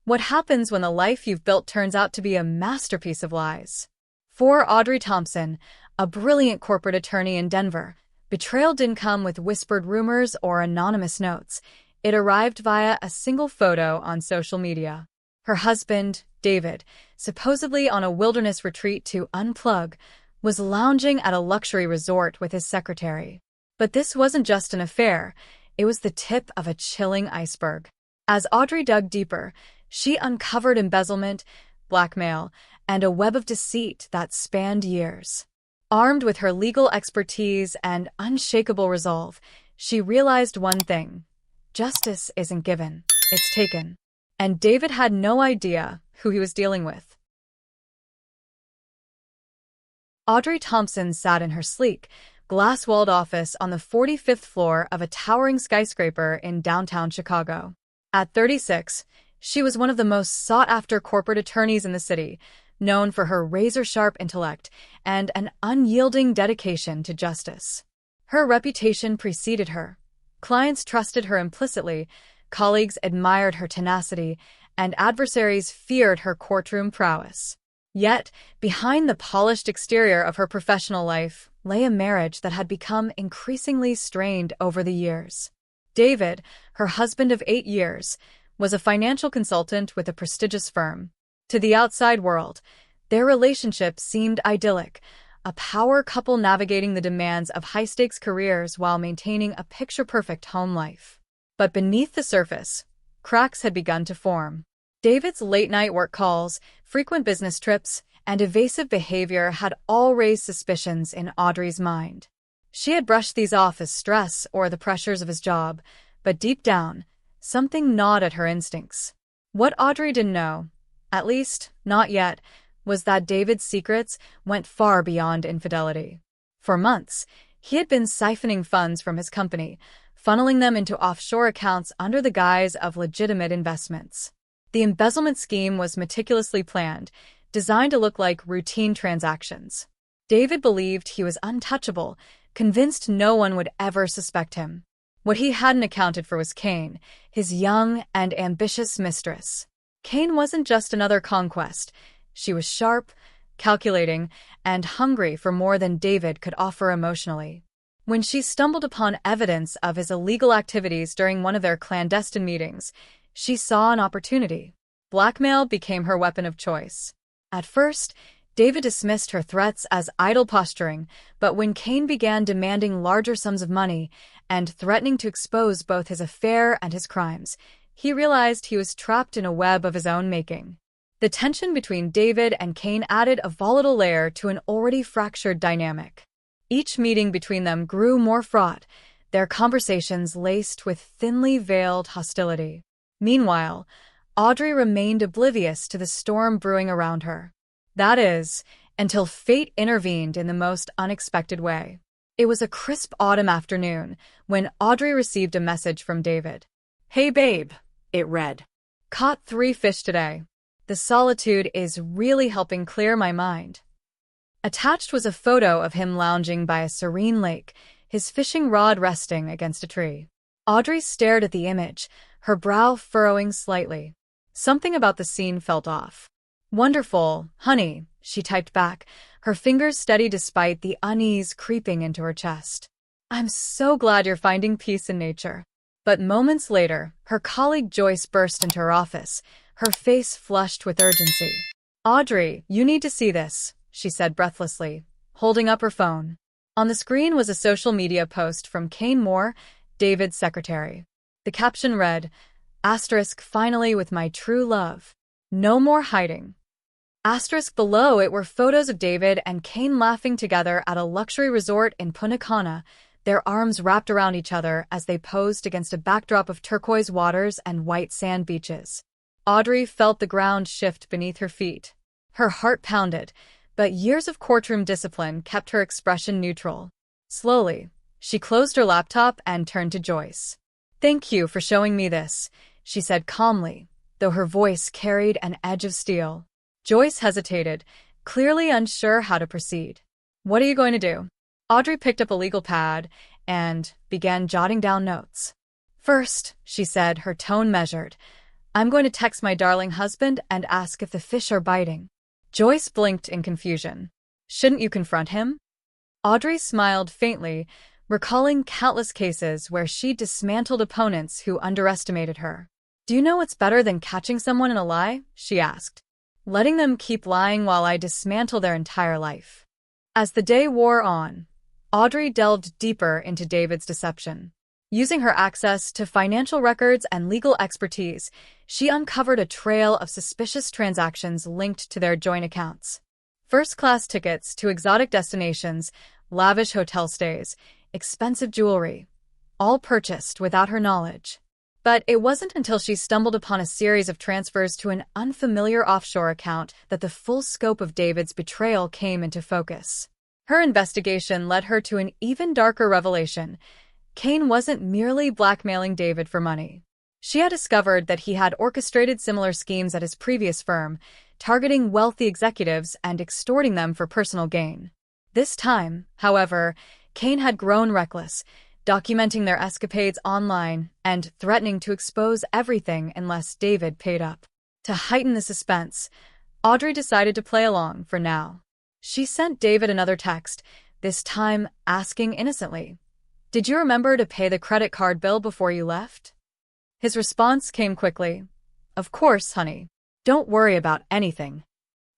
What happens when the life you've built turns out to be a masterpiece of lies? For Audrey Thompson, a brilliant corporate attorney in Denver, betrayal didn't come with whispered rumors or anonymous notes. It arrived via a single photo on social media. Her husband, David, supposedly on a wilderness retreat to unplug, was lounging at a luxury resort with his secretary. But this wasn't just an affair, it was the tip of a chilling iceberg. As Audrey dug deeper, she uncovered embezzlement, blackmail, and a web of deceit that spanned years. Armed with her legal expertise and unshakable resolve, she realized one thing: justice isn't given, it's taken. And David had no idea who he was dealing with. Audrey Thompson sat in her sleek, glass-walled office on the 45th floor of a towering skyscraper in downtown Chicago. At 36, she was one of the most sought-after corporate attorneys in the city, known for her razor-sharp intellect and an unyielding dedication to justice. Her reputation preceded her. Clients trusted her implicitly, colleagues admired her tenacity, and adversaries feared her courtroom prowess. Yet, behind the polished exterior of her professional life lay a marriage that had become increasingly strained over the years. David, her husband of 8 years, was a financial consultant with a prestigious firm. To the outside world, their relationship seemed idyllic, a power couple navigating the demands of high-stakes careers while maintaining a picture-perfect home life. But beneath the surface, cracks had begun to form. David's late-night work calls, frequent business trips, and evasive behavior had all raised suspicions in Audrey's mind. She had brushed these off as stress or the pressures of his job, but deep down, something gnawed at her instincts. What Audrey didn't know, at least not yet, was that David's secrets went far beyond infidelity. For months, he had been siphoning funds from his company, funneling them into offshore accounts under the guise of legitimate investments. The embezzlement scheme was meticulously planned, designed to look like routine transactions. David believed he was untouchable, convinced no one would ever suspect him. What he hadn't accounted for was Cain, his young and ambitious mistress. Cain wasn't just another conquest. She was sharp, calculating, and hungry for more than David could offer emotionally. When she stumbled upon evidence of his illegal activities during one of their clandestine meetings, she saw an opportunity. Blackmail became her weapon of choice. At first, David dismissed her threats as idle posturing, but when Cain began demanding larger sums of money and threatening to expose both his affair and his crimes, he realized he was trapped in a web of his own making. The tension between David and Cain added a volatile layer to an already fractured dynamic. Each meeting between them grew more fraught, their conversations laced with thinly veiled hostility. Meanwhile, Audrey remained oblivious to the storm brewing around her. That is, until fate intervened in the most unexpected way. It was a crisp autumn afternoon when Audrey received a message from David. "Hey babe," it read. "Caught 3 fish today. The solitude is really helping clear my mind." Attached was a photo of him lounging by a serene lake, his fishing rod resting against a tree. Audrey stared at the image, her brow furrowing slightly. Something about the scene felt off. "Wonderful, honey," she typed back, her fingers steady despite the unease creeping into her chest. "I'm so glad you're finding peace in nature." But moments later, her colleague Joyce burst into her office, her face flushed with urgency. "Audrey, you need to see this," she said breathlessly, holding up her phone. On the screen was a social media post from Cain Moore, David's secretary. The caption read, "Finally with my true love. No more hiding." Below it were photos of David and Cain laughing together at a luxury resort in Punta Cana, their arms wrapped around each other as they posed against a backdrop of turquoise waters and white sand beaches. Audrey felt the ground shift beneath her feet. Her heart pounded, but years of courtroom discipline kept her expression neutral. Slowly, she closed her laptop and turned to Joyce. "Thank you for showing me this," she said calmly, though her voice carried an edge of steel. Joyce hesitated, clearly unsure how to proceed. "What are you going to do?" Audrey picked up a legal pad and began jotting down notes. "First," she said, her tone measured, I'm going to text my darling husband and ask if the fish are biting. Joyce blinked in confusion. Shouldn't you confront him? Audrey smiled faintly, recalling countless cases where she dismantled opponents who underestimated her. Do you know what's better than catching someone in a lie? She asked. Letting them keep lying while I dismantle their entire life. As the day wore on, Audrey delved deeper into David's deception. Using her access to financial records and legal expertise, she uncovered a trail of suspicious transactions linked to their joint accounts. First-class tickets to exotic destinations, lavish hotel stays, expensive jewelry, all purchased without her knowledge. But it wasn't until she stumbled upon a series of transfers to an unfamiliar offshore account that the full scope of David's betrayal came into focus. Her investigation led her to an even darker revelation. Cain wasn't merely blackmailing David for money. She had discovered that he had orchestrated similar schemes at his previous firm, targeting wealthy executives and extorting them for personal gain. This time, however, Cain had grown reckless, documenting their escapades online and threatening to expose everything unless David paid up. To heighten the suspense, Audrey decided to play along for now. She sent David another text, this time asking innocently, "Did you remember to pay the credit card bill before you left?" His response came quickly, "Of course, honey. Don't worry about anything."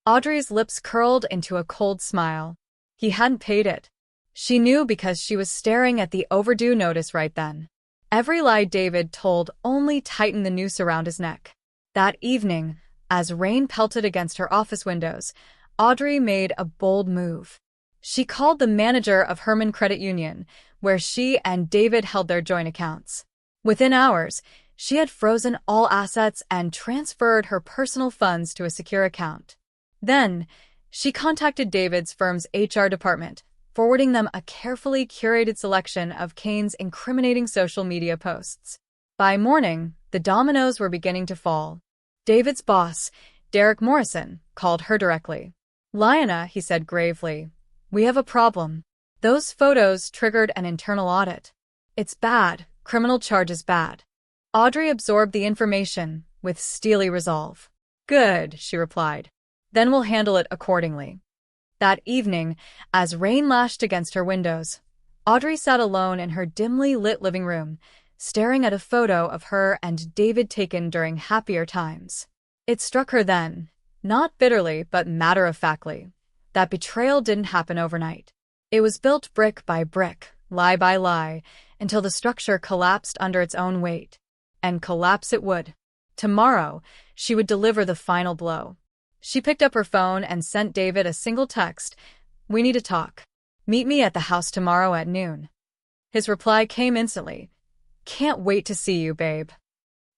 Audrey's lips curled into a cold smile. He hadn't paid it. She knew because she was staring at the overdue notice right then. Every lie David told only tightened the noose around his neck. That evening, as rain pelted against her office windows, Audrey made a bold move. She called the manager of Herman Credit Union, where she and David held their joint accounts. Within hours, she had frozen all assets and transferred her personal funds to a secure account. Then, she contacted David's firm's HR department, forwarding them a carefully curated selection of Cain's incriminating social media posts. By morning, the dominoes were beginning to fall. David's boss, Derek Morrison, called her directly. "Lyanna," he said gravely, "we have a problem. Those photos triggered an internal audit. It's bad. Criminal charges bad." Audrey absorbed the information with steely resolve. "Good," she replied. "Then we'll handle it accordingly." That evening, as rain lashed against her windows, Audrey sat alone in her dimly lit living room, staring at a photo of her and David taken during happier times. It struck her then, not bitterly but matter-of-factly, that betrayal didn't happen overnight. It was built brick by brick, lie by lie, until the structure collapsed under its own weight. And collapse it would. Tomorrow, she would deliver the final blow. She picked up her phone and sent David a single text, "We need to talk. Meet me at the house tomorrow at noon." His reply came instantly, "Can't wait to see you, babe."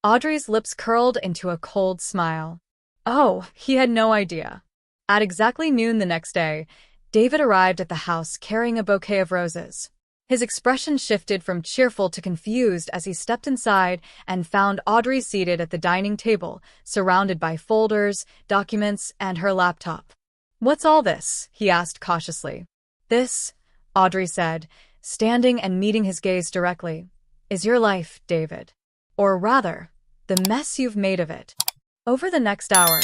Audrey's lips curled into a cold smile. Oh, he had no idea. At exactly noon the next day, David arrived at the house carrying a bouquet of roses. His expression shifted from cheerful to confused as he stepped inside and found Audrey seated at the dining table, surrounded by folders, documents, and her laptop. "What's all this?" he asked cautiously. "This," Audrey said, standing and meeting his gaze directly, "is your life, David. Or rather, the mess you've made of it." Over the next hour,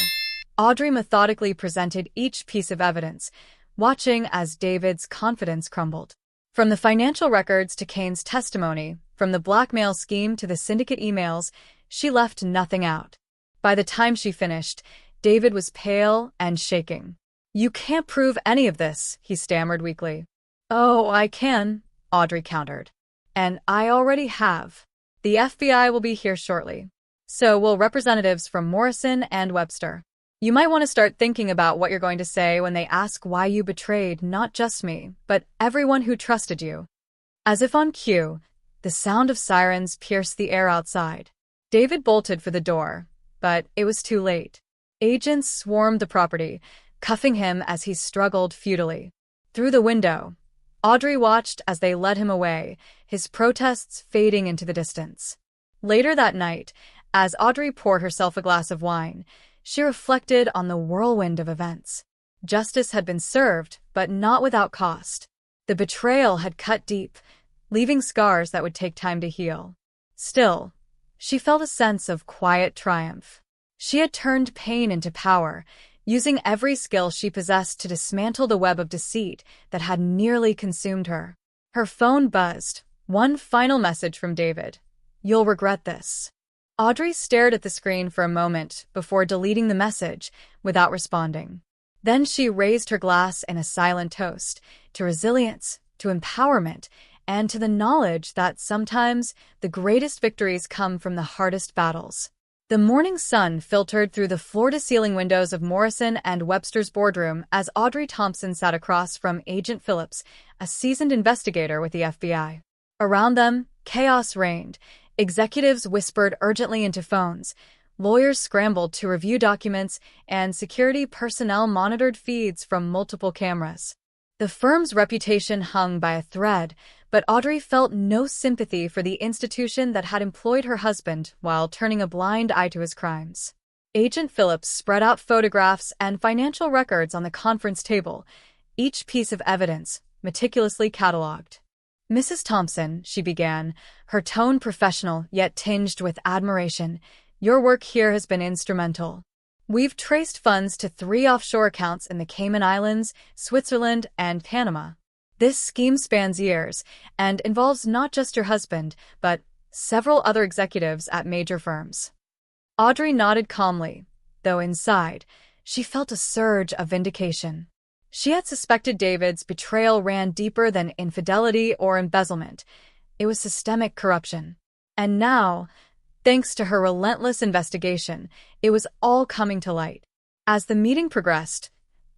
Audrey methodically presented each piece of evidence, watching as David's confidence crumbled. From the financial records to Cain's testimony, from the blackmail scheme to the syndicate emails, she left nothing out. By the time she finished, David was pale and shaking. "You can't prove any of this," he stammered weakly. "Oh, I can," Audrey countered. "And I already have. The FBI will be here shortly. So will representatives from Morrison and Webster. You might want to start thinking about what you're going to say when they ask why you betrayed not just me, but everyone who trusted you." As if on cue, the sound of sirens pierced the air outside. David bolted for the door, but it was too late. Agents swarmed the property, cuffing him as he struggled futilely. Through the window, Audrey watched as they led him away, his protests fading into the distance. Later that night, as Audrey poured herself a glass of wine, she reflected on the whirlwind of events. Justice had been served, but not without cost. The betrayal had cut deep, leaving scars that would take time to heal. Still, She felt a sense of quiet triumph. She had turned pain into power, using every skill she possessed to dismantle the web of deceit that had nearly consumed her. Her phone buzzed. One final message from David. "You'll regret this." Audrey stared at the screen for a moment before deleting the message without responding. Then she raised her glass in a silent toast to resilience, to empowerment, and to the knowledge that sometimes the greatest victories come from the hardest battles. The morning sun filtered through the floor-to-ceiling windows of Morrison and Webster's boardroom as Audrey Thompson sat across from Agent Phillips, a seasoned investigator with the FBI. Around them, chaos reigned. Executives whispered urgently into phones, lawyers scrambled to review documents, and security personnel monitored feeds from multiple cameras. The firm's reputation hung by a thread, but Audrey felt no sympathy for the institution that had employed her husband while turning a blind eye to his crimes. Agent Phillips spread out photographs and financial records on the conference table, each piece of evidence meticulously catalogued. "Mrs. Thompson," she began, her tone professional yet tinged with admiration, "your work here has been instrumental. We've traced funds to 3 offshore accounts in the Cayman Islands, Switzerland, and Panama. This scheme spans years and involves not just your husband, but several other executives at major firms." Audrey nodded calmly, though inside, she felt a surge of vindication. She had suspected David's betrayal ran deeper than infidelity or embezzlement. It was systemic corruption. And now, thanks to her relentless investigation, it was all coming to light. As the meeting progressed,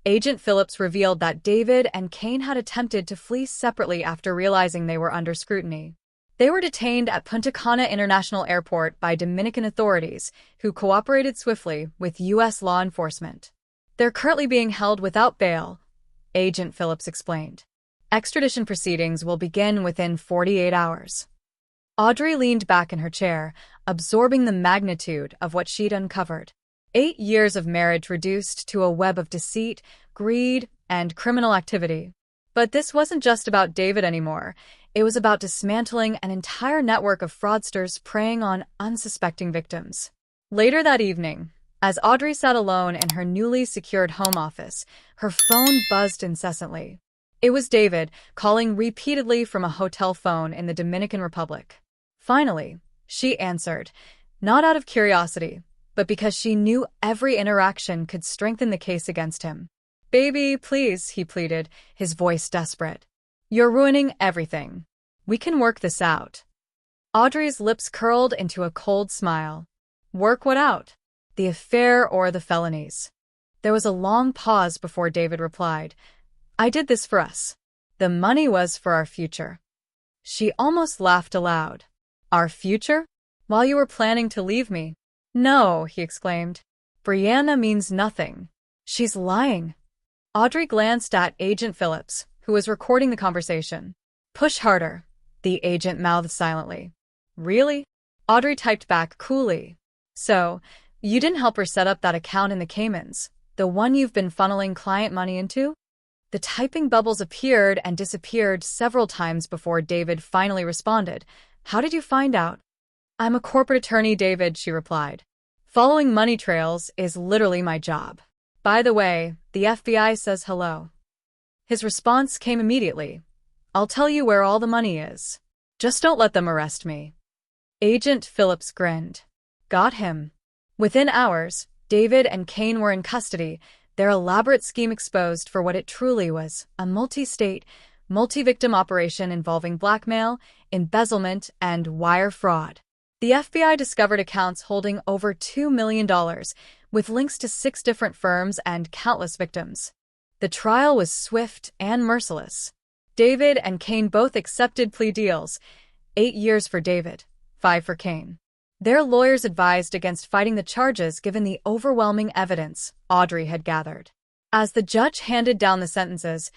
Agent Phillips revealed that David and Kane had attempted to flee separately after realizing they were under scrutiny. They were detained at Punta Cana International Airport by Dominican authorities, who cooperated swiftly with U.S. law enforcement. "They're currently being held without bail," Agent Phillips explained. "Extradition proceedings will begin within 48 hours. Audrey leaned back in her chair, absorbing the magnitude of what she'd uncovered. 8 years of marriage reduced to a web of deceit, greed, and criminal activity. But this wasn't just about David anymore. It was about dismantling an entire network of fraudsters preying on unsuspecting victims. Later that evening, as Audrey sat alone in her newly secured home office, her phone buzzed incessantly. It was David, calling repeatedly from a hotel phone in the Dominican Republic. Finally, she answered, not out of curiosity, but because she knew every interaction could strengthen the case against him. "Baby, please," he pleaded, his voice desperate. "You're ruining everything. We can work this out." Audrey's lips curled into a cold smile. "Work what out? The affair or the felonies?" There was a long pause before David replied, "I did this for us. The money was for our future." She almost laughed aloud. "Our future? While you were planning to leave me?" "No," he exclaimed. "Brianna means nothing. She's lying." Audrey glanced at Agent Phillips, who was recording the conversation. "Push harder," the agent mouthed silently. "Really?" Audrey typed back coolly. "So, you didn't help her set up that account in the Caymans, the one you've been funneling client money into?" The typing bubbles appeared and disappeared several times before David finally responded. "How did you find out?" "I'm a corporate attorney, David," she replied. "Following money trails is literally my job. By the way, the FBI says hello." His response came immediately. "I'll tell you where all the money is. Just don't let them arrest me." Agent Phillips grinned. "Got him." Within hours, David and Kane were in custody, their elaborate scheme exposed for what it truly was, a multi-state, multi-victim operation involving blackmail, embezzlement, and wire fraud. The FBI discovered accounts holding over $2 million, with links to 6 different firms and countless victims. The trial was swift and merciless. David and Kane both accepted plea deals, 8 years for David, 5 for Kane. Their lawyers advised against fighting the charges given the overwhelming evidence Audrey had gathered. As the judge handed down the sentences,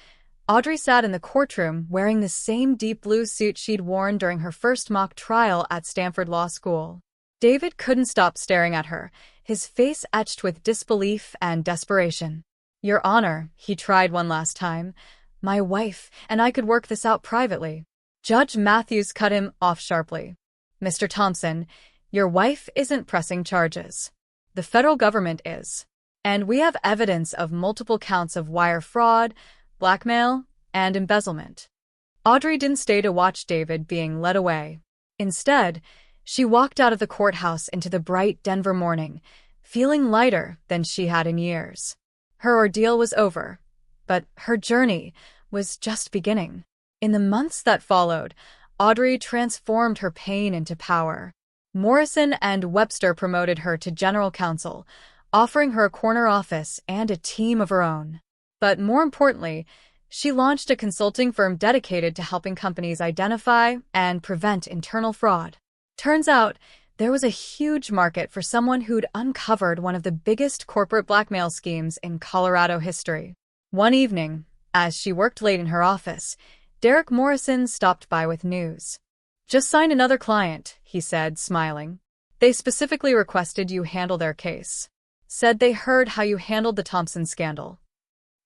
Audrey sat in the courtroom wearing the same deep blue suit she'd worn during her first mock trial at Stanford Law School. David couldn't stop staring at her, his face etched with disbelief and desperation. "Your Honor," he tried one last time, "my wife and I could work this out privately." Judge Matthews cut him off sharply. "Mr. Thompson, Your wife isn't pressing charges. The federal government is. And we have evidence of multiple counts of wire fraud, blackmail, and embezzlement. Audrey didn't stay to watch David being led away. Instead, she walked out of the courthouse into the bright Denver morning, feeling lighter than she had in years. Her ordeal was over, but her journey was just beginning. In the months that followed, Audrey transformed her pain into power. Morrison and Webster promoted her to general counsel, offering her a corner office and a team of her own. But more importantly, she launched a consulting firm dedicated to helping companies identify and prevent internal fraud. Turns out, there was a huge market for someone who'd uncovered one of the biggest corporate blackmail schemes in Colorado history. One evening, as she worked late in her office, Derek Morrison stopped by with news. "Just signed another client," he said, smiling. "They specifically requested you handle their case. Said they heard how you handled the Thompson scandal."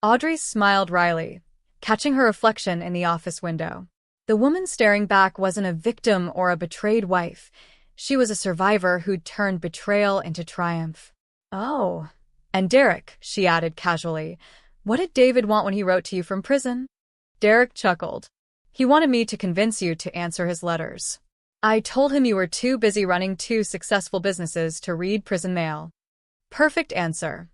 Audrey smiled wryly, catching her reflection in the office window. The woman staring back wasn't a victim or a betrayed wife. She was a survivor who'd turned betrayal into triumph. "Oh. And Derek," she added casually, "what did David want when he wrote to you from prison?" Derek chuckled. "He wanted me to convince you to answer his letters. I told him you were too busy running two successful businesses to read prison mail." "Perfect answer,"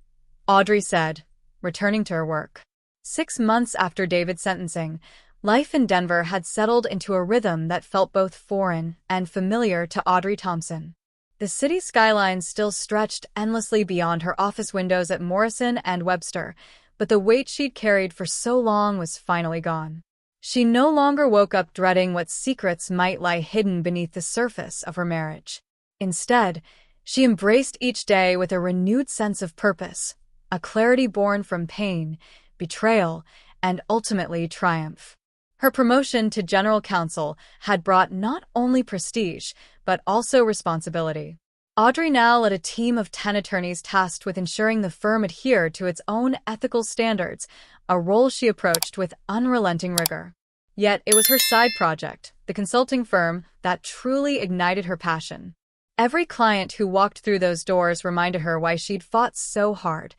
Audrey said, returning to her work. 6 months after David's sentencing, life in Denver had settled into a rhythm that felt both foreign and familiar to Audrey Thompson. The city skyline still stretched endlessly beyond her office windows at Morrison and Webster, but the weight she'd carried for so long was finally gone. She no longer woke up dreading what secrets might lie hidden beneath the surface of her marriage. Instead, she embraced each day with a renewed sense of purpose, a clarity born from pain, betrayal, and ultimately triumph. Her promotion to general counsel had brought not only prestige, but also responsibility. Audrey now led a team of 10 attorneys tasked with ensuring the firm adhered to its own ethical standards, a role she approached with unrelenting rigor. Yet it was her side project, the consulting firm, that truly ignited her passion. Every client who walked through those doors reminded her why she'd fought so hard,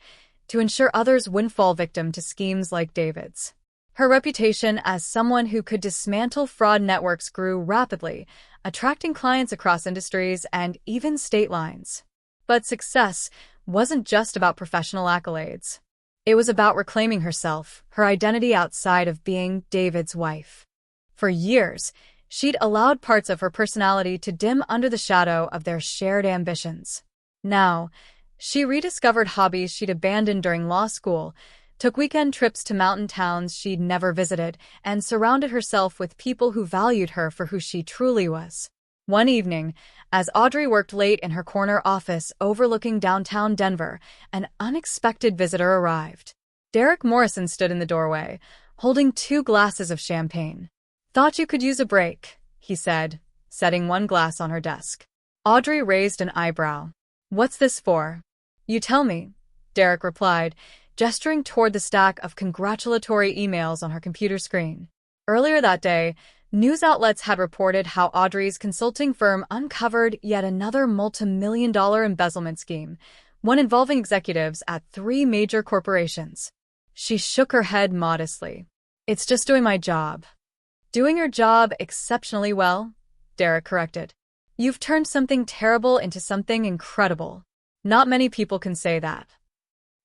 to ensure others wouldn't fall victim to schemes like David's. Her reputation as someone who could dismantle fraud networks grew rapidly, attracting clients across industries and even state lines. But success wasn't just about professional accolades. It was about reclaiming herself, her identity outside of being David's wife. For years, she'd allowed parts of her personality to dim under the shadow of their shared ambitions. Now, she rediscovered hobbies she'd abandoned during law school, took weekend trips to mountain towns she'd never visited, and surrounded herself with people who valued her for who she truly was. One evening, as Audrey worked late in her corner office overlooking downtown Denver, an unexpected visitor arrived. Derek Morrison stood in the doorway, holding 2 glasses of champagne. "Thought you could use a break," he said, setting one glass on her desk. Audrey raised an eyebrow. "What's this for?" "You tell me," Derek replied, gesturing toward the stack of congratulatory emails on her computer screen. Earlier that day, news outlets had reported how Audrey's consulting firm uncovered yet another multi-million-dollar embezzlement scheme, one involving executives at 3 major corporations. She shook her head modestly. "It's just doing my job." "Doing your job exceptionally well," Derek corrected. "You've turned something terrible into something incredible. Not many people can say that."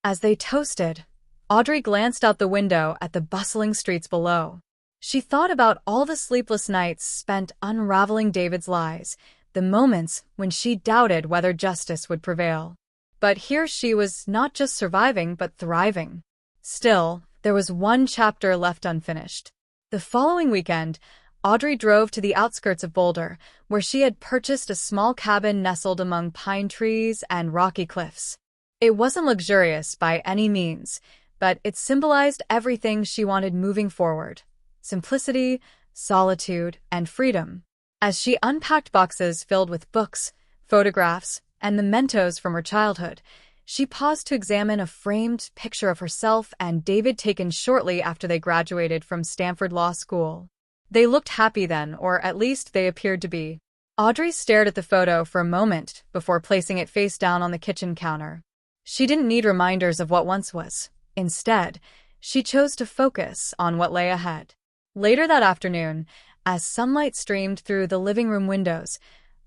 As they toasted, Audrey glanced out the window at the bustling streets below. She thought about all the sleepless nights spent unraveling David's lies, the moments when she doubted whether justice would prevail. But here she was not just surviving but thriving. Still, there was one chapter left unfinished. The following weekend, Audrey drove to the outskirts of Boulder, where she had purchased a small cabin nestled among pine trees and rocky cliffs. It wasn't luxurious by any means, but it symbolized everything she wanted moving forward: simplicity, solitude, and freedom. As she unpacked boxes filled with books, photographs, and mementos from her childhood, she paused to examine a framed picture of herself and David taken shortly after they graduated from Stanford Law School. They looked happy then, or at least they appeared to be. Audrey stared at the photo for a moment before placing it face down on the kitchen counter. She didn't need reminders of what once was. Instead, she chose to focus on what lay ahead. Later that afternoon, as sunlight streamed through the living room windows,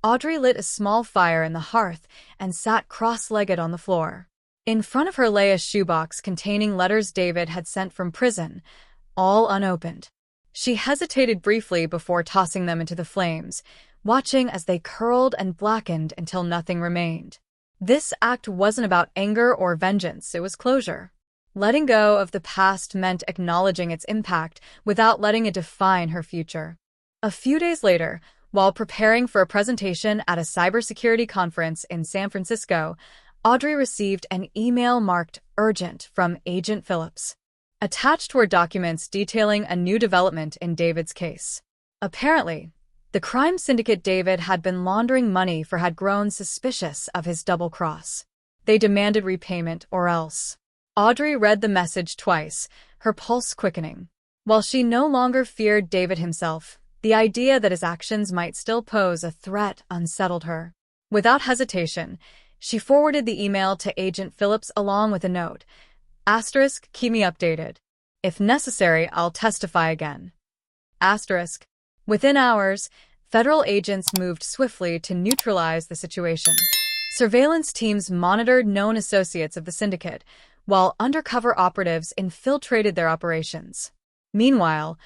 Audrey lit a small fire in the hearth and sat cross-legged on the floor. In front of her lay a shoebox containing letters David had sent from prison, all unopened. She hesitated briefly before tossing them into the flames, watching as they curled and blackened until nothing remained. This act wasn't about anger or vengeance, it was closure. Letting go of the past meant acknowledging its impact without letting it define her future. A few days later, while preparing for a presentation at a cybersecurity conference in San Francisco, Audrey received an email marked urgent from Agent Phillips. Attached were documents detailing a new development in David's case. Apparently, the crime syndicate David had been laundering money for had grown suspicious of his double cross. They demanded repayment or else. Audrey read the message twice, her pulse quickening. While she no longer feared David himself, the idea that his actions might still pose a threat unsettled her. Without hesitation, she forwarded the email to Agent Phillips along with a note. *, keep me updated. If necessary, I'll testify again. *. Within hours, federal agents moved swiftly to neutralize the situation. Surveillance teams monitored known associates of the syndicate, while undercover operatives infiltrated their operations. Meanwhile,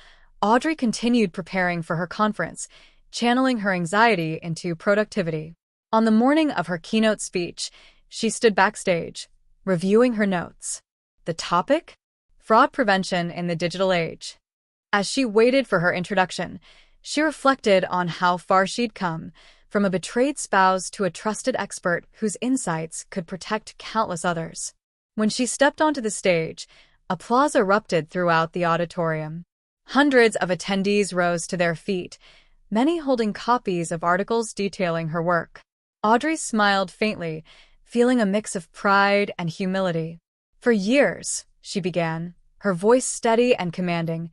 Audrey continued preparing for her conference, channeling her anxiety into productivity. On the morning of her keynote speech, she stood backstage, reviewing her notes. The topic? Fraud prevention in the digital age. As she waited for her introduction, she reflected on how far she'd come, from a betrayed spouse to a trusted expert whose insights could protect countless others. When she stepped onto the stage, applause erupted throughout the auditorium. Hundreds of attendees rose to their feet, many holding copies of articles detailing her work. Audrey smiled faintly, feeling a mix of pride and humility. For years, she began, her voice steady and commanding,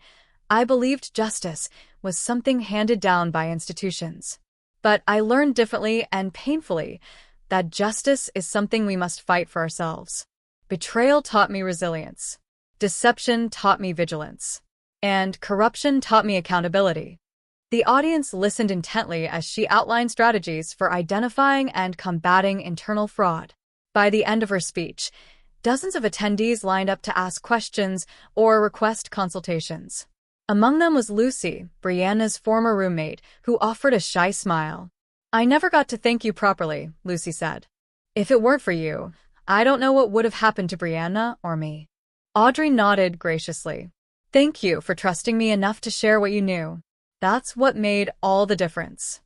I believed justice was something handed down by institutions. But I learned differently and painfully that justice is something we must fight for ourselves. Betrayal taught me resilience. Deception taught me vigilance. And corruption taught me accountability. The audience listened intently as she outlined strategies for identifying and combating internal fraud. By the end of her speech, dozens of attendees lined up to ask questions or request consultations. Among them was Lucy, Brianna's former roommate, who offered a shy smile. I never got to thank you properly, Lucy said. If it weren't for you, I don't know what would have happened to Brianna or me. Audrey nodded graciously. Thank you for trusting me enough to share what you knew. That's what made all the difference.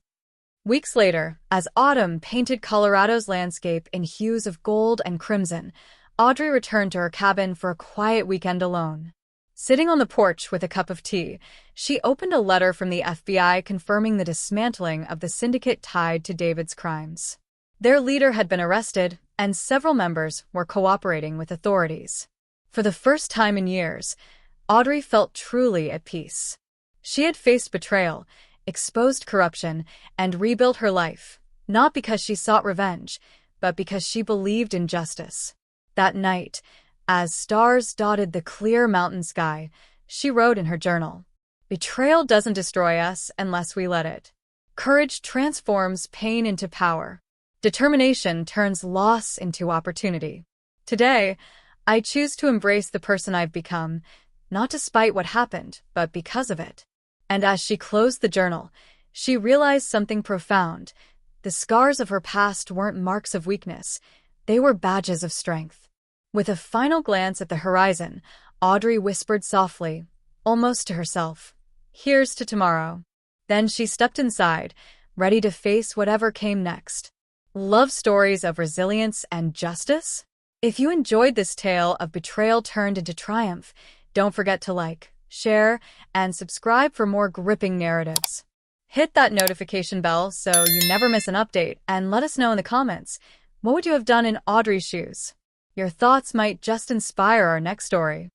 Weeks later, as autumn painted Colorado's landscape in hues of gold and crimson, Audrey returned to her cabin for a quiet weekend alone. Sitting on the porch with a cup of tea, she opened a letter from the FBI confirming the dismantling of the syndicate tied to David's crimes. Their leader had been arrested, and several members were cooperating with authorities. For the first time in years, Audrey felt truly at peace. She had faced betrayal, exposed corruption, and rebuilt her life, not because she sought revenge, but because she believed in justice. That night, as stars dotted the clear mountain sky, she wrote in her journal, Betrayal doesn't destroy us unless we let it. Courage transforms pain into power. Determination turns loss into opportunity. Today, I choose to embrace the person I've become, not despite what happened, but because of it. And as she closed the journal, she realized something profound. The scars of her past weren't marks of weakness. They were badges of strength. With a final glance at the horizon, Audrey whispered softly, almost to herself, Here's to tomorrow. Then she stepped inside, ready to face whatever came next. Love stories of resilience and justice? If you enjoyed this tale of betrayal turned into triumph, don't forget to like, share, and subscribe for more gripping narratives. Hit that notification bell so you never miss an update, and let us know in the comments, what would you have done in Audrey's shoes? Your thoughts might just inspire our next story.